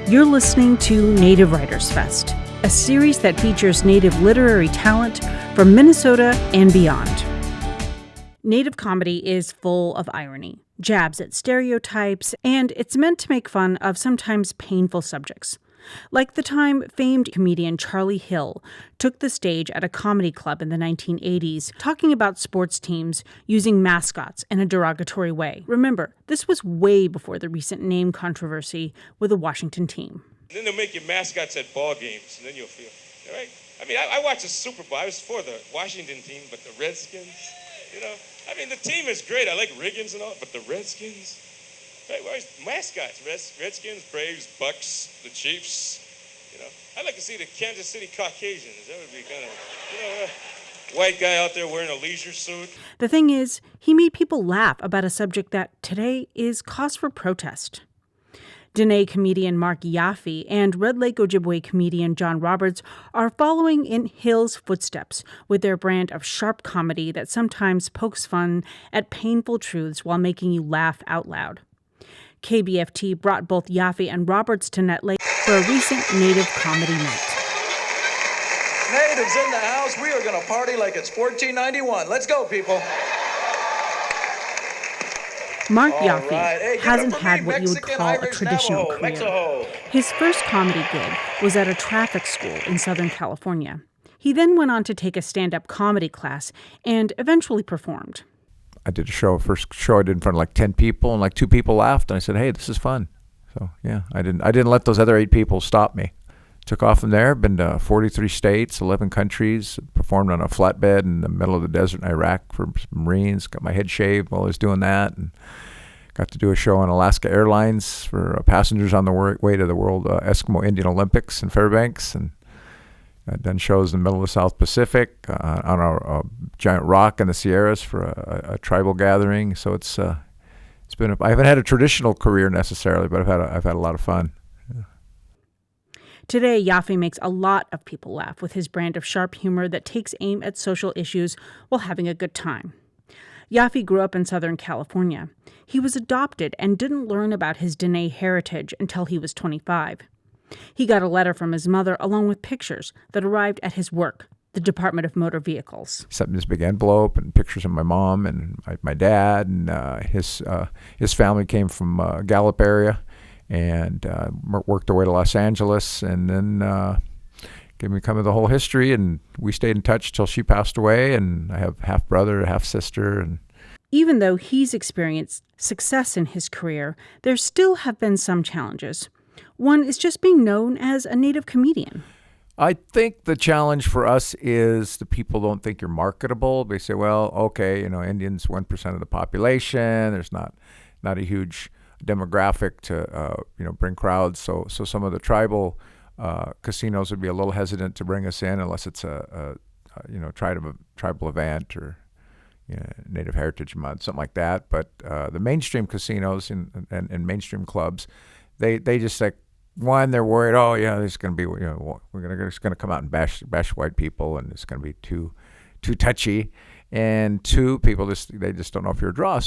You're listening to Native Writers Fest, a series that features Native literary talent from Minnesota and beyond. Native comedy is full of irony, jabs at stereotypes, and it's meant to make fun of sometimes painful subjects. Like the time famed comedian Charlie Hill took the stage at a comedy club in the 1980s, talking about sports teams using mascots in a derogatory way. Remember, this was way before the recent name controversy with the Washington team. Then they'll make you mascots at ball games, and then you'll feel, all right? I mean, I watched the Super Bowl. I was for the Washington team, but the Redskins, I mean, the team is great. I like Riggins and all, but the Redskins, right? Well, mascots, Redskins, Braves, Bucks, the Chiefs, I'd like to see the Kansas City Caucasians. That would be kind of, white guy out there wearing a leisure suit. The thing is, he made people laugh about a subject that today is cause for protest. Dene comedian Marc Yaffee and Red Lake Ojibwe comedian John Roberts are following in Hill's footsteps with their brand of sharp comedy that sometimes pokes fun at painful truths while making you laugh out loud. KBFT brought both Yaffee and Roberts to Net Lake for a recent Native comedy night. Natives in the house, we are going to party like it's 1491. Let's go, people. Marc Yaffee hasn't had what you would call a traditional career. Mexico. His first comedy gig was at a traffic school in Southern California. He then went on to take a stand-up comedy class and eventually performed. I did a show, first show I did in front of like 10 people, and like 2 people laughed, and I said, hey, this is fun. So yeah, I didn't let those other 8 people stop me. Took off from there, been to 43 states, 11 countries, performed on a flatbed in the middle of the desert in Iraq for Marines, got my head shaved while I was doing that, and got to do a show on Alaska Airlines for passengers on the way to the World Eskimo Indian Olympics in Fairbanks, and I've done shows in the middle of the South Pacific on a giant rock in the Sierras for a tribal gathering. So it's been I haven't had a traditional career necessarily, but I've had a lot of fun. Today, Yaffee makes a lot of people laugh with his brand of sharp humor that takes aim at social issues while having a good time. Yaffee grew up in Southern California. He was adopted and didn't learn about his Dene heritage until he was 25. He got a letter from his mother along with pictures that arrived at his work, the Department of Motor Vehicles. Sent me this big envelope and pictures of my mom and my dad, and his family came from Gallup area. And worked our way to Los Angeles, and then gave me kind of the whole history, and we stayed in touch till she passed away, and I have half brother, half sister. And even though he's experienced success in his career, there still have been some challenges. One is just being known as a Native comedian. I think the challenge for us is the people don't think you're marketable. They say, well, okay, Indians 1% of the population. There's not a huge demographic to bring crowds, so some of the tribal casinos would be a little hesitant to bring us in unless it's a tribal event or Native Heritage Month, something like that. But the mainstream casinos and mainstream clubs, they just like, one, they're worried, oh yeah, there's going to be we're just going to come out and bash white people, and it's going to be too touchy. And 2, people they just don't know if you're a draw.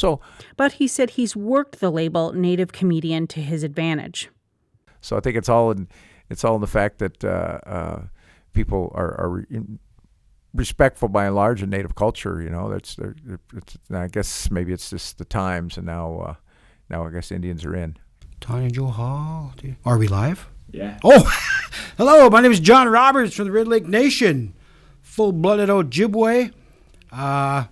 But he said he's worked the label Native comedian to his advantage. So I think it's all in the fact that people are respectful by and large in Native culture. I guess maybe it's just the times, and now I guess Indians are in. Tanya Jo Hall, are we live? Yeah. Oh, hello. My name is John Roberts from the Red Lake Nation, full-blooded Ojibwe. I'm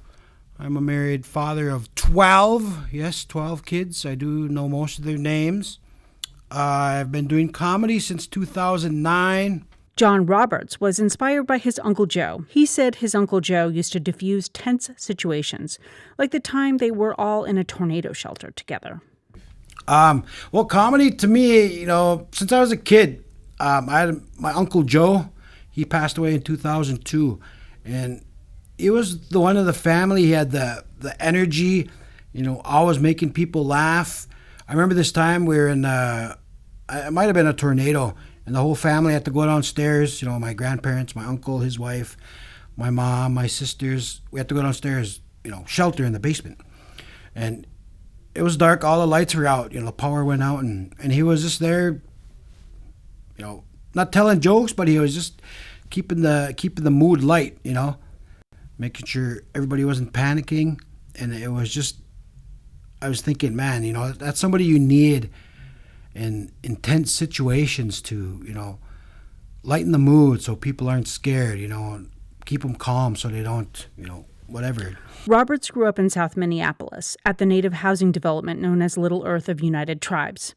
a married father of 12. Yes, 12 kids. I do know most of their names. I've been doing comedy since 2009. John Roberts was inspired by his Uncle Joe. He said his Uncle Joe used to diffuse tense situations, like the time they were all in a tornado shelter together. Well, comedy to me, since I was a kid, I had my Uncle Joe. He passed away in 2002, and he was the one of the family. He had the energy, always making people laugh. I remember this time we were in, it might have been a tornado, and the whole family had to go downstairs. My grandparents, my uncle, his wife, my mom, my sisters. We had to go downstairs, shelter in the basement. And it was dark, all the lights were out, the power went out, and he was just there not telling jokes, but he was just keeping the mood light, making sure everybody wasn't panicking. And it was just, I was thinking, man, that's somebody you need in intense situations to, lighten the mood so people aren't scared, and keep them calm so they don't, whatever. Roberts grew up in South Minneapolis at the native housing development known as Little Earth of United Tribes.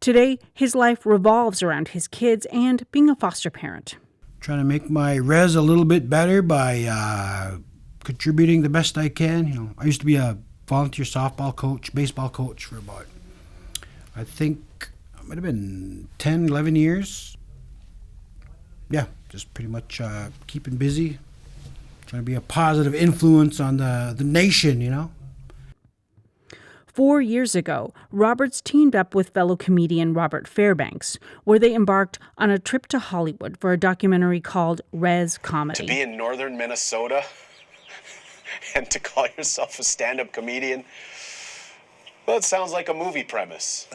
Today, his life revolves around his kids and being a foster parent. Trying to make my res a little bit better by contributing the best I can. I used to be a volunteer softball coach, baseball coach for about, I think, it might have been 10, 11 years. Yeah, just pretty much keeping busy, trying to be a positive influence on the nation, 4 years ago, Roberts teamed up with fellow comedian Robert Fairbanks, where they embarked on a trip to Hollywood for a documentary called Res Comedy. To be in northern Minnesota and to call yourself a stand-up comedian, well, it sounds like a movie premise.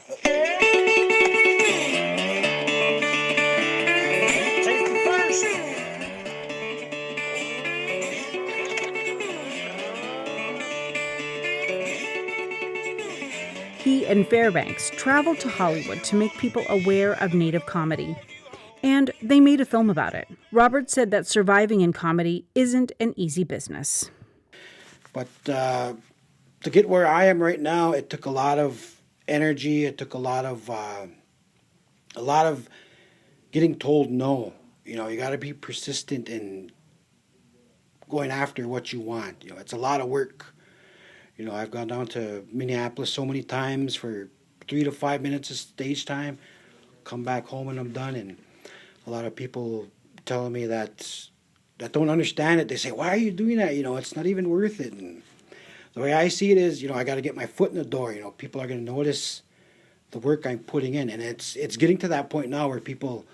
He and Fairbanks traveled to Hollywood to make people aware of Native comedy. And they made a film about it. Roberts said that surviving in comedy isn't an easy business. But to get where I am right now, it took a lot of energy. It took a lot of getting told no. You got to be persistent in going after what you want. It's a lot of work. I've gone down to Minneapolis so many times for 3 to 5 minutes of stage time, come back home and I'm done. And a lot of people telling me that don't understand it. They say, why are you doing that? It's not even worth it. And the way I see it is, I got to get my foot in the door. People are going to notice the work I'm putting in. And it's getting to that point now where people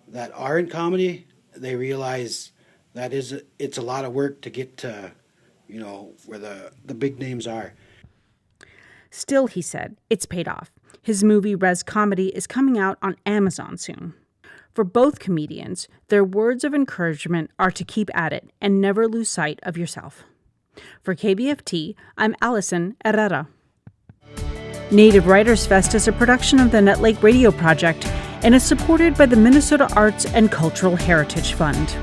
that are in comedy, they realize that it's a lot of work to get to, where the big names are. Still, he said, it's paid off. His movie Res Comedy is coming out on Amazon soon. For both comedians, their words of encouragement are to keep at it and never lose sight of yourself. For KBFT, I'm Allison Herrera. Native Writers Fest is a production of the Nut Lake Radio Project and is supported by the Minnesota Arts and Cultural Heritage Fund.